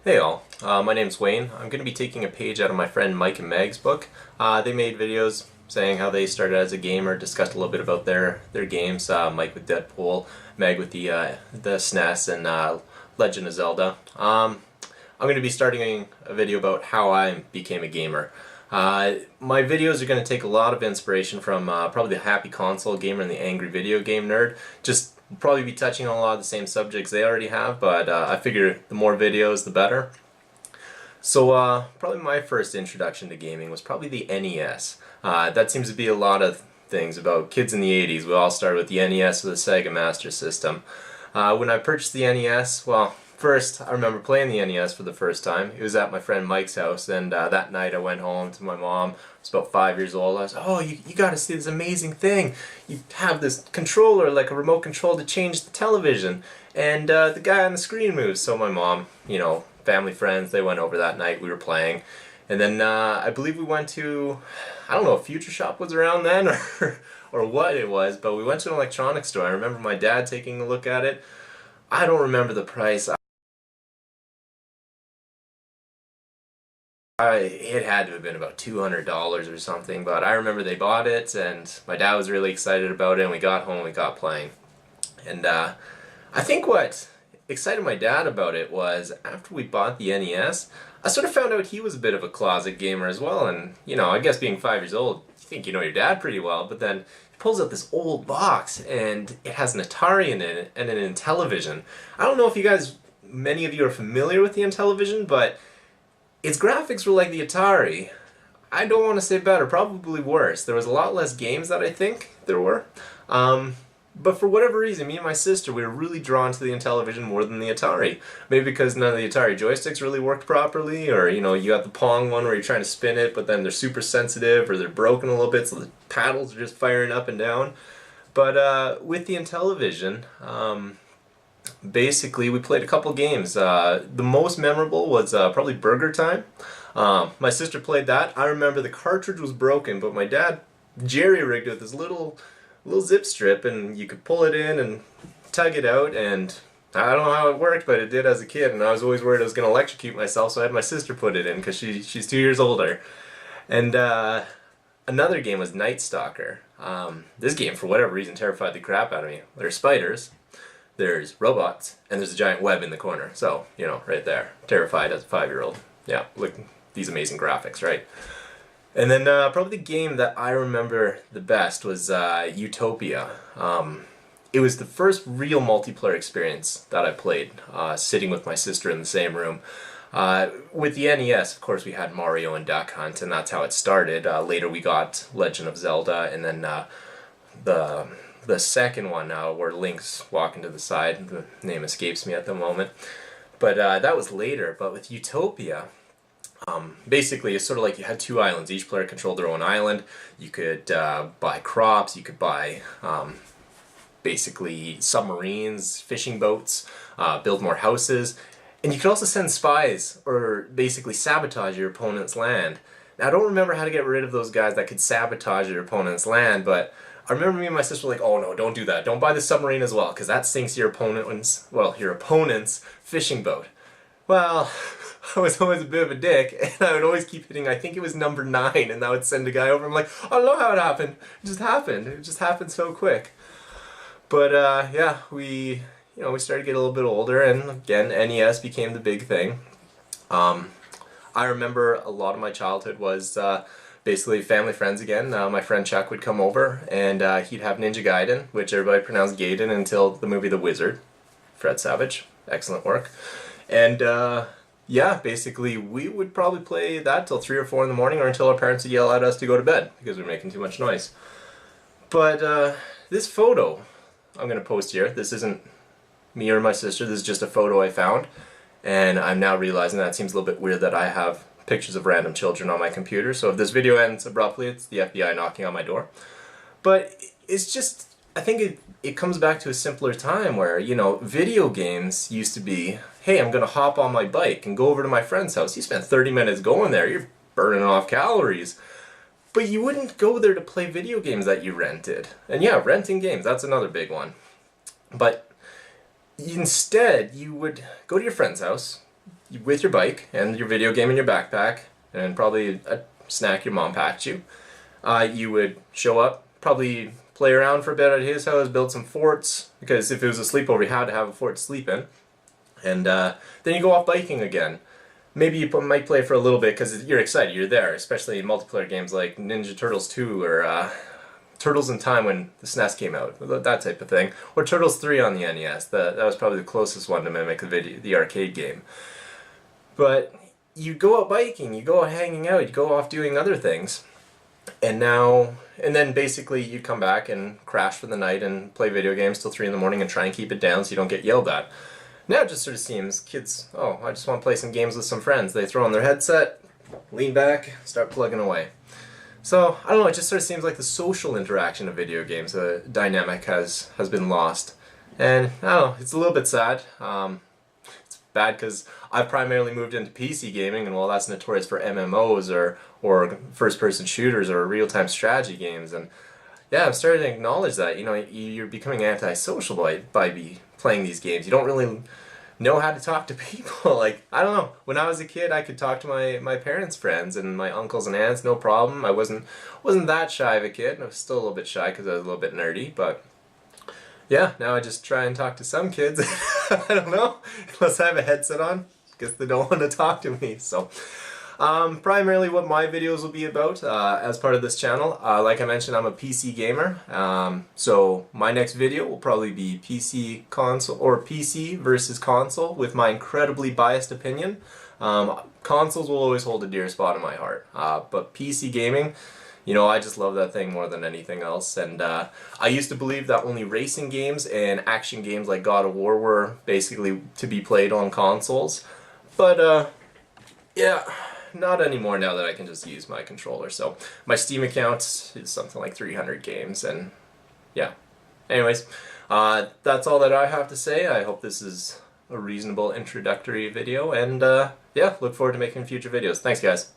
Hey all, my name's Wayne. I'm going to be taking a page out of my friend Mike and Meg's book. They made videos saying how they started as a gamer, discussed a little bit about their games. Mike with Deadpool, Meg with the SNES and Legend of Zelda. I'm going to be starting a video about how I became a gamer. My videos are going to take a lot of inspiration from probably the Happy Console Gamer and the Angry Video Game Nerd. Just probably be touching on a lot of the same subjects they already have, but I figure the more videos, the better. So probably my first introduction to gaming was probably the NES. That seems to be a lot of things about kids in the 80s. We all started with the NES with the Sega Master System. When I purchased the NES, well, first I remember playing the NES for the first time. It was at my friend Mike's house, and that night I went home to my mom. I was about 5 years old. I was, oh, you got to see this amazing thing. You have this controller, like a remote control, to change the television, and the guy on the screen moves. So my mom, family friends, they went over that night. We were playing, and then I believe we went to, I don't know if Future Shop was around then or what it was, but we went to an electronics store. I remember my dad taking a look at it. I don't remember the price. It had to have been about $200 or something, but I remember they bought it, and my dad was really excited about it, and we got home, we got playing. And I think what excited my dad about it was after we bought the NES, I sort of found out he was a bit of a closet gamer as well, and I guess being 5 years old, you think you know your dad pretty well, but then he pulls out this old box, and it has an Atari in it and an Intellivision. I don't know if many of you are familiar with the Intellivision, but its graphics were like the Atari. I don't want to say better, probably worse. There was a lot less games that I think there were. But for whatever reason, me and my sister, we were really drawn to the Intellivision more than the Atari. Maybe because none of the Atari joysticks really worked properly, or you got the Pong one where you're trying to spin it, but then they're super sensitive, or they're broken a little bit, so the paddles are just firing up and down. But with the Intellivision, basically, we played a couple games. The most memorable was probably Burger Time. My sister played that. I remember the cartridge was broken, but my dad jerry-rigged it with this little zip strip, and you could pull it in and tug it out, and I don't know how it worked, but it did as a kid, and I was always worried I was going to electrocute myself, so I had my sister put it in, because she's 2 years older. And another game was Night Stalker. This game, for whatever reason, terrified the crap out of me. There's spiders, there's robots, and there's a giant web in the corner. So, right there. Terrified as a 5-year-old. Yeah, look, these amazing graphics, right? And then probably the game that I remember the best was Utopia. It was the first real multiplayer experience that I played, sitting with my sister in the same room. With the NES, of course, we had Mario and Duck Hunt, and that's how it started. Later we got Legend of Zelda, and then the second one where Link's walking to the side. The name escapes me at the moment. But that was later. But with Utopia, basically it's sort of like you had two islands. Each player controlled their own island. You could buy crops. You could buy basically submarines, fishing boats, build more houses. And you could also send spies or basically sabotage your opponent's land. Now, I don't remember how to get rid of those guys that could sabotage your opponent's land, but I remember me and my sister were like, oh no, don't do that. Don't buy the submarine as well, because that sinks your opponent's fishing boat. Well, I was always a bit of a dick, and I would always keep hitting, I think it was number 9, and that would send a guy over. I'm like, I don't know how it happened. It just happened. It just happened so quick. But yeah, we started to get a little bit older, and again, NES became the big thing. I remember a lot of my childhood was basically family friends again. My friend Chuck would come over, and he'd have Ninja Gaiden, which everybody pronounced Gaiden until the movie The Wizard. Fred Savage, excellent work. And yeah, basically we would probably play that till 3 or 4 in the morning, or until our parents would yell at us to go to bed because we were making too much noise. But this photo I'm going to post here, this isn't me or my sister, this is just a photo I found. And I'm now realizing that it seems a little bit weird that I have pictures of random children on my computer. So if this video ends abruptly, it's the FBI knocking on my door. But it's just, I think it comes back to a simpler time where, video games used to be, hey, I'm going to hop on my bike and go over to my friend's house. You spend 30 minutes going there, you're burning off calories. But you wouldn't go there to play video games that you rented. And yeah, renting games, that's another big one. But instead, you would go to your friend's house, with your bike and your video game in your backpack, and probably a snack your mom packed you. You would show up, probably play around for a bit at his house, build some forts, because if it was a sleepover, you had to have a fort to sleep in. And then you go off biking again. Maybe you might play for a little bit because you're excited, you're there, especially in multiplayer games like Ninja Turtles 2 or Turtles in Time when the SNES came out, that type of thing. Or Turtles 3 on the NES, that was probably the closest one to mimic the arcade game. But you go out biking, you go out hanging out, you go off doing other things. And then basically you come back and crash for the night and play video games till 3 in the morning and try and keep it down so you don't get yelled at. Now it just sort of seems kids, oh, I just want to play some games with some friends. They throw on their headset, lean back, start plugging away. So, I don't know, it just sort of seems like the social interaction of video games, the dynamic has been lost. And, I don't know, it's a little bit sad. It's bad because I've primarily moved into PC gaming, and while that's notorious for MMOs or first-person shooters or real-time strategy games, and yeah, I'm starting to acknowledge that, you know, you're becoming antisocial by playing these games. You don't really know how to talk to people. Like, I don't know, when I was a kid I could talk to my parents' friends and my uncles and aunts, no problem. I wasn't that shy of a kid. I was still a little bit shy because I was a little bit nerdy, but yeah, now I just try and talk to some kids. I don't know, unless I have a headset on, because they don't want to talk to me. So primarily what my videos will be about as part of this channel. Like I mentioned, I'm a PC gamer, so my next video will probably be PC console or PC versus console with my incredibly biased opinion. Consoles will always hold a dear spot in my heart, but PC gaming, you know, I just love that thing more than anything else. And I used to believe that only racing games and action games like God of War were basically to be played on consoles, but yeah, not anymore now that I can just use my controller. So my Steam account is something like 300 games, and yeah. Anyways, that's all that I have to say. I hope this is a reasonable introductory video, and yeah, look forward to making future videos. Thanks, guys.